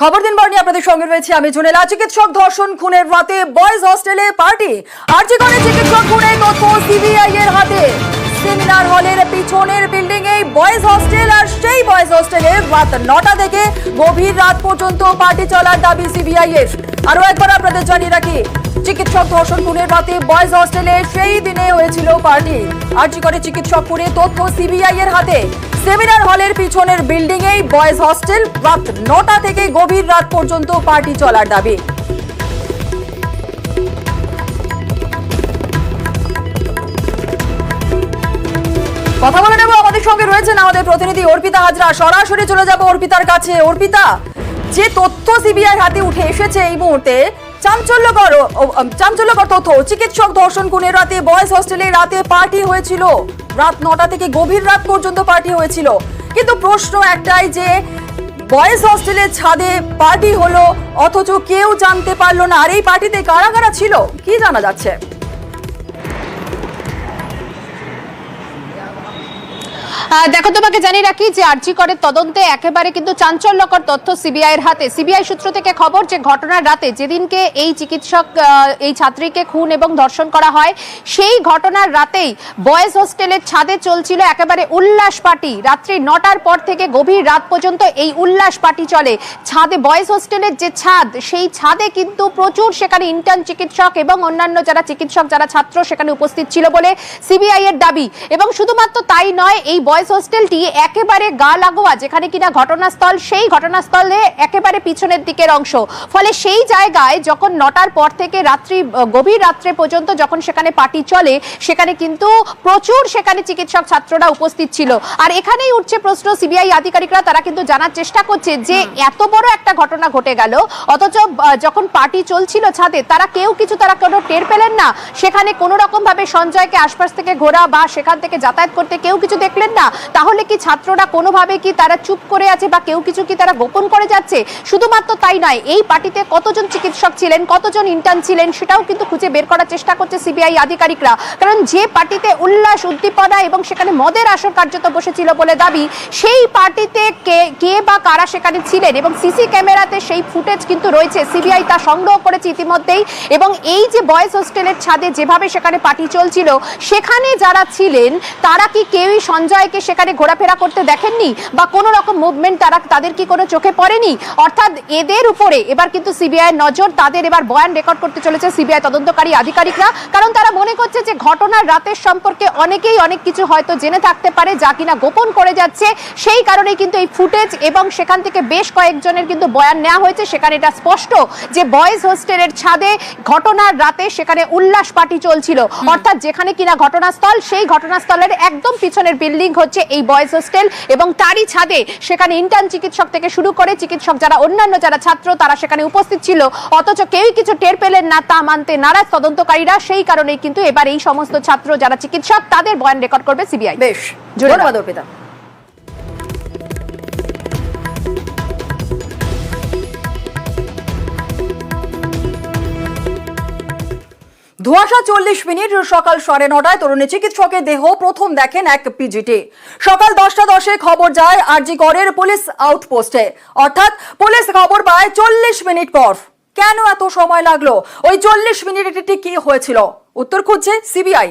খবর দিন বার্নি আপনাদের সঙ্গে রয়েছে আমি জুনেলা। চিকিৎসক ধর্ষণ খুনের রাতে বয়েজ হস্টেলে পার্টি। আরজি করে চিকিৎসক খুনের তথ্য সিবিআই এর হাতে। সেমিনার হলের পিছনের বিল্ডিং এ বয়েজ হস্টেল, আর সেই বয়েজ হস্টেলে রাত 9টা থেকে গভীর রাত পর্যন্ত পার্টি চলার দাবি সিবিআই এর। আরো একবার আপনাদের জানিয়ে রাখি, চিকিৎসক ধর্ষণ খুনের রাতে বয়েজ হস্টেলে সেই দিনে হয়েছিল পার্টি। আরজি করে চিকিৎসক খুনের তথ্য সিবিআই এর হাতে। সেমিনার হলের পিছনের বিল্ডিং এই বয়েজ হস্টেল, রাত 9টা থেকে গভীর রাত পর্যন্ত পার্টি চলার দাবি। কথা বলে নেব, আমাদের সঙ্গে রয়েছেন আমাদের প্রতিনিধি অর্পিতা হাজরা। সরাসরি চলে যাব অর্পিতার কাছে। অর্পিতা, যে তথ্য সিবিআই হাতে উঠে এসেছে এই মুহূর্তে, চাঞ্চল্যকর তথ্য। চিকিৎসক ধর্ষণ খুনের রাতে বয়েজ হস্টেলে রাতে পার্টি হয়েছিল, রাত 9টা থেকে গভীর রাত পর্যন্ত পার্টি হয়েছিল। কিন্তু প্রশ্ন একটাই যে বয়েজ হস্টেলের ছাদে পার্টি হলো অথচ কেউ জানতে পারলো না। আর এই পার্টিতে কারা কারা ছিল কি জানা যাচ্ছে? দেখো, তোমাকে জানিয়ে রাখি যে আরজি করে তদন্তে একেবারে কিন্তু চাঞ্চল্যকর তথ্য সিবিআই এর হাতে। সিবিআই সূত্র থেকে খবর যে ঘটনার রাতে যেদিনকে এই চিকিৎসক এই ছাত্রীকে খুন এবং ধর্ষণ করা হয়, সেই ঘটনার রাতেই বয়েজ হোস্টেলের ছাদে চলছিল একেবারে উল্লাস পার্টি। রাত্রি 9টার পর থেকে গভীর রাত পর্যন্ত এই উল্লাস পার্টি চলে। ছাদে বয়েজ হোস্টেলের যে ছাদ, সেই ছাদে কিন্তু প্রচুর সেখানে ইন্টার্ন চিকিৎসক এবং অন্যান্য যারা চিকিৎসক, যারা ছাত্র সেখানে উপস্থিত ছিল বলে সিবিআই এর দাবি। এবং শুধুমাত্র তাই নয়, এই বয়েজ হোস্টেলটি একেবারে গা লাগোয়া যেখানে কিনা ঘটনাস্থল, সেই ঘটনাস্থলে একেবারে পিছনের দিকের অংশ। ফলে সেই জায়গায় যখন 9টার পর থেকে গভীর রাত্রে পর্যন্ত যখন সেখানে পার্টি চলে, সেখানে কিন্তু প্রচুর সেখানে চিকিৎসক ছাত্ররা উপস্থিত ছিল। আর এখানেই উঠছে প্রশ্ন, সিবিআই আধিকারিকরা তারা কিন্তু জানার চেষ্টা করছে যে এত বড় একটা ঘটনা ঘটে গেল, অথচ যখন পার্টি চলছিল ছাদে তারা কোনো টের পেলেন না। সেখানে কোনো রকম ভাবে সঞ্জয়কে আশপাশ থেকে ঘোরা বা সেখান থেকে যাতায়াত করতে কেউ কিছু দেখলেন না। তাহলে কি ছাত্ররা কোনোভাবে কি তারা চুপ করে আছে বা কেউ কিছু কি তারা গোপন করে যাচ্ছে? শুধুমাত্র তাই নয়, এই পার্টিতে কতজন চিকিৎসক ছিলেন, কতজন ইন্টার্ন ছিলেন, সেটাও কিন্তু খুঁজে বের করার চেষ্টা করছে সিবিআই আধিকারিকরা। কারণ যে পার্টিতে উল্লাস উদ্দীপনা এবং সেখানে মদের আসর কার্যত বসেছিল বলে দাবি, সেই পার্টিতে কে বা কারা সেখানে ছিলেন এবং সিসি ক্যামেরাতে সেই ফুটেজ কিন্তু রয়েছে। সিবিআই তা সংগ্রহ করেছে ইতিমধ্যেই। এবং এই যে বয়েজ হোস্টেলের ছাদে যেভাবে সেখানে পার্টি চলছিল, সেখানে যারা ছিলেন তারা কি কেউই সঞ্জয়কে সেখানে ঘোরাফেরা করতে দেখেননি বা কোনো রকম মুভমেন্ট তাদের কি কোনো চোখে পড়েনি? অর্থাৎ এদের উপরে এবার কিন্তু সিবিআই নজর, তাদের এবার বয়ান রেকর্ড করতে চলেছে সিবিআই তদন্তকারী আধিকারিকরা। কারণ তারা মনে করছে যে ঘটনার রাতের সম্পর্কে অনেকেই অনেক কিছু হয়তো জেনে থাকতে পারে, যা কিনা গোপন করে যাচ্ছে। সেই কারণেই কিন্তু এই ফুটেজ এবং সেখান থেকে বেশ কয়েকজনের কিন্তু বয়ান নেওয়া হয়েছে। সেখানে এটা স্পষ্ট যে বয়েজ হোস্টেলের ছাদে ঘটনার রাতে সেখানে উল্লাস পার্টি চলছিল। অর্থাৎ যেখানে কিনা ঘটনাস্থল, সেই ঘটনাস্থলের একদম পিছনের বিল্ডিং হচ্ছে এই বয়েজ হোস্টেল এবং তারই ছাদে সেখানে ইন্টার্ন চিকিৎসক থেকে শুরু করে চিকিৎসক অন্যান্য যারা ছাত্র তারা সেখানে উপস্থিত ছিল, অথচ কেউই কিছু টের পেলেন না। তা মানতে নারাজ তদন্তকারীরা। সেই কারণেই কিন্তু এবার এই সমস্ত ছাত্র যারা চিকিৎসক তাদের বয়ান রেকর্ড করবে সিবিআই। বেশ, ধন্যবাদ অর্পিতা। ধোঁয়াশা 40 মিনিট। সকাল 9:30 তরুণী চিকিৎসকের দেহ প্রথম দেখেন এক পিজিটি। সকাল 10:10 খবর যায় আরজি করের পুলিশ আউটপোস্টে, অর্থাৎ পুলিশ খবর পায় 40 মিনিট পর। কেন এত সময় লাগলো? ওই 40 মিনিটে কি হয়েছিল? উত্তর খুঁজছে সিবিআই।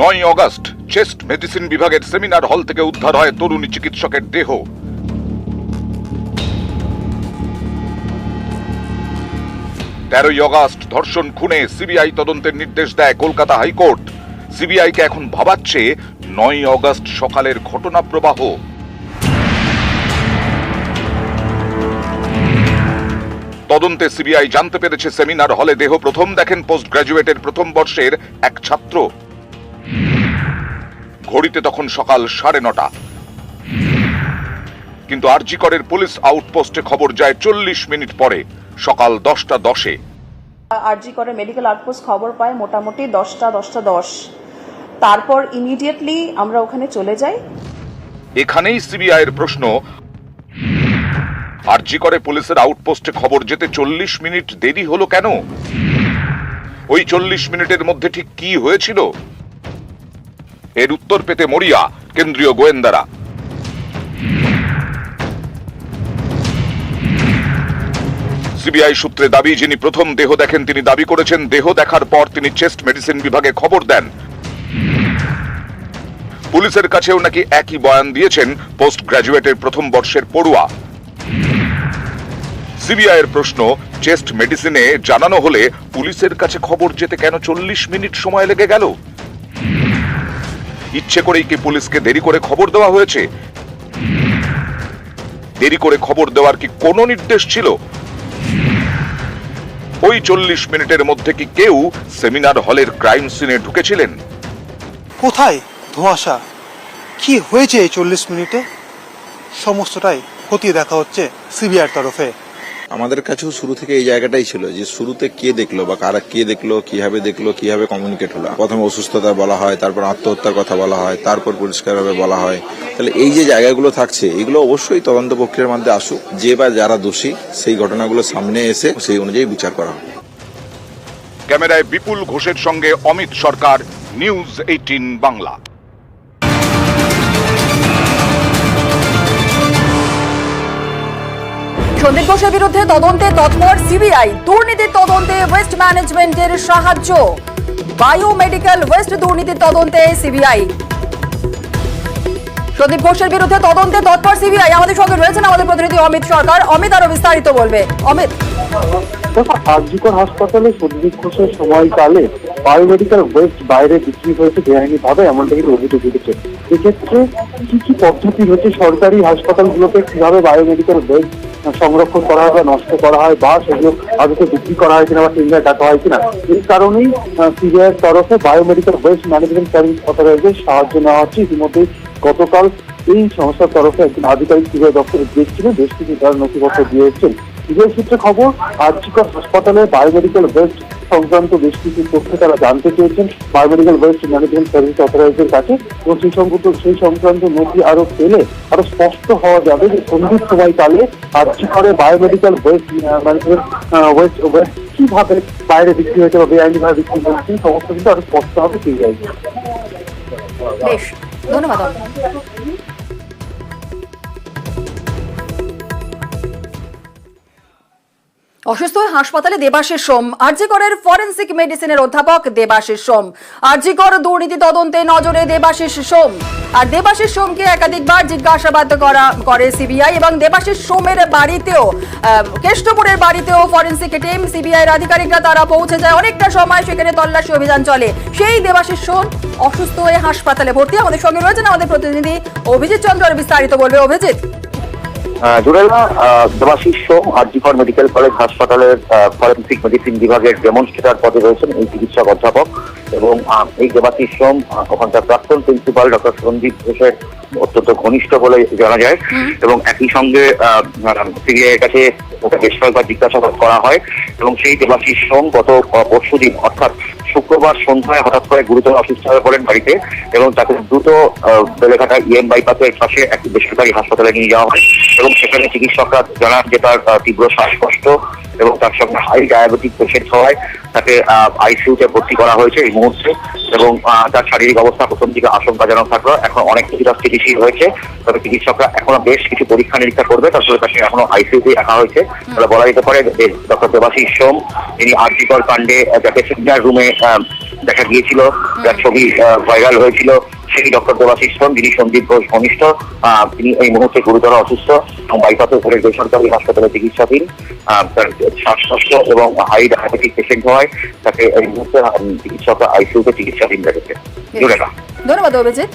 9 অগস্ট চেস্ট মেডিসিন বিভাগের সেমিনার হল থেকে উদ্ধার হয় তরুণী চিকিৎসকের দেহ। 13 অগস্ট ধর্ষণ খুনে সিবিআই তদন্তের নির্দেশ দেয় কলকাতা হাইকোর্ট। সিবিআইকে এখন ভাবাচ্ছে 9 অগস্ট সকালের ঘটনা প্রবাহ। তদন্তে সিবিআই জানতে পেরেছে সেমিনার হলে দেহ প্রথম দেখেন পোস্ট গ্রাজুয়েটের প্রথম বর্ষের এক ছাত্র। ঘড়িতে তখন সকাল 9:30। কিন্তু আরজি করের পুলিশ আউটপোস্টে খবর যায় 40 মিনিট পরে, সকাল 10:10। আরজি করে মেডিকেল আউটপোস্ট খবর পায় মোটামুটি 10:10। তারপর ইমিডিয়েটলি আমরা ওখানে চলে যাই। এখানেই সিবিআই এর প্রশ্ন, আরজি করে পুলিশের আউটপোস্টে খবর যেতে 40 মিনিট দেরি হলো কেন? ওই 40 মিনিটের মধ্যে ঠিক কি হয়েছিল? এর উত্তর পেতে মরিয়া কেন্দ্রীয় গোয়েন্দারা। সিবিআই সূত্রে দাবি, যিনি প্রথম দেহ দেখেন তিনি দাবি করেছেন দেহ দেখার পর তিনি চেস্ট মেডিসিন বিভাগে খবর দেন। পুলিশের কাছেও নাকি একই বয়ান দিয়েছেন পোস্ট গ্রাজুয়েটের প্রথম বর্ষের পড়ুয়া। সিবিআই এর প্রশ্ন, চেস্ট মেডিসিনে জানানো হলে পুলিশের কাছে খবর যেতে কেন 40 মিনিট সময় লেগে গেল? ইচ্ছে করেই কি পুলিশকে দেরি করে খবর দেওয়া হয়েছে? দেরি করে খবর দেওয়ার কি কোনো নির্দেশ ছিল? ওই 40 মিনিটের মধ্যে কি কেউ সেমিনার হলের ক্রাইম সিনে ঢুকেছিলেন? কোথায় ধোঁয়াশা, কি হয়েছে এই 40 মিনিটে, সমস্তটাই খতিয়ে দেখা হচ্ছে সিবিআইয়ের তরফে। আমাদের কাছেও শুরু থেকে এই জায়গাটাই ছিল যে শুরুতে কে দেখলো বা কারা কে দেখলো, কিভাবে কমিউনিকেট হলো। প্রথমে অসুস্থতা বলা হয়, তারপর আত্মহত্যার কথা বলা হয়, তারপর পরিষ্কারভাবে বলা হয়। তাহলে এই যে জায়গাগুলো থাকছে এগুলো অবশ্যই তদন্ত প্রক্রিয়ার মধ্যে আসুক, যে বা যারা দোষী সেই ঘটনাগুলো সামনে এসে সেই অনুযায়ী বিচার করা হবে। ক্যামেরায় বিপুল ঘোষের সঙ্গে অমিত সরকার, নিউজ 18 বাংলা। সন্দীপ ঘোষের বিরুদ্ধে তদন্তে তৎপর সিবিআই, দুর্নীতির তদন্তে ওয়েস্ট ম্যানেজমেন্টের সাহায্য। বায়োমেডিক্যাল ওয়েস্ট দুর্নীতির তদন্তে সিবিআই। সন্দীপ ঘোষের বিরুদ্ধে তদন্তে তৎপর সিবিআই। আমাদের সঙ্গে রয়েছেন আমাদের প্রতিনিধি অমিত সরকার। অমিত আরো বিস্তারিত বলবে। অমিত, আরজিকর হাসপাতালে সন্দীপ ঘোষের সময়কালে বায়োমেডিক্যাল ওয়েস্ট বাইরে বিক্রি হয়েছে বেআইনি ভাবে, এমনটা কিন্তু অভিযোগ উঠেছে। এক্ষেত্রে কি কি পদ্ধতি হচ্ছে সরকারি হাসপাতালগুলোতে, কিভাবে বায়োমেডিক্যাল ওয়েস্ট সংরক্ষণ করা হয় বা নষ্ট করা হয়, বা সেগুলো আদতে বিক্রি করা হয় কিনা বা টেন্ডার ডাকা হয় কিনা, এই কারণেই সিবিআইয়ের তরফে বায়োমেডিক্যাল ওয়েস্ট ম্যানেজমেন্ট সার্ভিস অথরাইজের সাহায্য নেওয়া হচ্ছে। ইতিমধ্যে গতকাল এই সংস্থার তরফে একজন আধিকারিক সিবিআই দপ্তরে গিয়েছিলেন, বেশ কিছু নথিপত্র দিয়েছেন। সিবিআই সূত্রে খবর, আরজিকর হাসপাতালে বায়োমেডিক্যাল ওয়েস্ট সংক্রান্ত বেশ কিছু তথ্য তারা জানতে চেয়েছেন বায়োমেডিক্যাল ওয়েস্ট ম্যানেজমেন্ট সার্ভিস অথরাইজের কাছে, এবং সেই সংক্রান্ত নথি আরো পেলে আরো স্পষ্ট হওয়া যাবে যে সন্ধির সময়কালে আরজিকরে বায়োমেডিক্যাল ওয়েস্ট ম্যানেজমেন্ট ওয়েস্ট কিভাবে বাইরে বিক্রি হয়েছে বা বেআইনি ভাবে বিক্রি হয়েছে, সমস্ত কিন্তু আরো স্পষ্ট হবে সিবিআই। বেশ, ধন্যবাদ। অসুস্থ হয়ে হাসপাতালে দেবাশিস সোম, আরজিকরের ফরেনসিক মেডিসিনের অধ্যাপক দেবাশিস সোম। আরজিকর দুর্নীতি তদন্তে নজরে দেবাশিস সোম। আর দেবাশিস সোমকে একাধিকবার জিজ্ঞাসাবাদ করে সিবিআই, এবং দেবাশিস সোমের বাড়িতেও, কেষ্টপুরের বাড়িতেও ফরেনসিক টিম, সিবিআইয়ের আধিকারিকরা তারা পৌঁছে যায়। অনেকটা সময় সেখানে তল্লাশি অভিযান চলে। সেই দেবাশিস সোম অসুস্থ হয়ে হাসপাতালে ভর্তি। আমাদের সঙ্গে রয়েছেন আমাদের প্রতিনিধি অভিজিৎ চন্দ্র, বিস্তারিত বলবে। অভিজিৎ, জুড়েলা, দেবাশিস সোম আরজিকর মেডিকেল কলেজ হাসপাতালের ফরেনসিক মেডিসিন বিভাগের ডেমনস্ট্রেটর পদে রয়েছেন এই চিকিৎসক অধ্যাপক, এবং এই দেবাশিস সোম ওখানকার প্রাক্তন প্রিন্সিপাল ডক্টর সন্দীপ ঘোষের অত্যন্ত ঘনিষ্ঠ বলে জানা যায়, এবং একই সঙ্গে সিবিআই এর কাছে ওকে বেশ কয়েকবার জিজ্ঞাসাবাদ করা হয়। এবং সেই দেবাশিস সোম গত পরশুদিন অর্থাৎ শুক্রবার সন্ধ্যায় হঠাৎ করে গুরুতর অসুস্থ হয়ে পড়েন বাড়িতে, এবং তাকে দ্রুত বেলেঘাটা ইএম বাইপাসের পাশে একটি বেসরকারি হাসপাতালে নিয়ে যাওয়া হয়, এবং সেখানে চিকিৎসকরা জানান যে তার তীব্র শ্বাসকষ্ট এবং তার সঙ্গে হাই ডায়াবেটিক পেশেন্ট হওয়ায় তাকে আইসিইউতে ভর্তি করা হয়েছে এই মুহূর্তে, এবং তার শারীরিক অবস্থা প্রথম দিকে আশঙ্কাজনক থাকলেও এখন অনেক কিছুটা স্থিতিশীল হয়েছে। তবে চিকিৎসকরা এখনো বেশ কিছু পরীক্ষা নিরীক্ষা করবে, তারপরে তাকে এখনো আইসিইউতে রাখা হয়েছে। তাহলে বলা যেতে পারে ডক্টর দেবাশিস সোম, যিনি আরজিকর কাণ্ডে যাকে সেমিনার রুমে দেখা গিয়েছিল, যার ছবি ভাইরাল হয়েছিল, সেই ডক্টর দেবাশিস সোম, যিনি সন্দীপ ঘোষ ঘনিষ্ঠ, তিনি এই মুহূর্তে গুরুতর অসুস্থ এবং বাইপাসের উপরে বেসরকারি হাসপাতালে চিকিৎসাধীন। তার শ্বাসকষ্ট এবং হাই ডায়াবেটিক পেশেন্ট হওয়ায় তাকে এই মুহূর্তে চিকিৎসকরা আইসিইউতে চিকিৎসাধীন রেখেছে। ধন্যবাদ অভিজিৎ।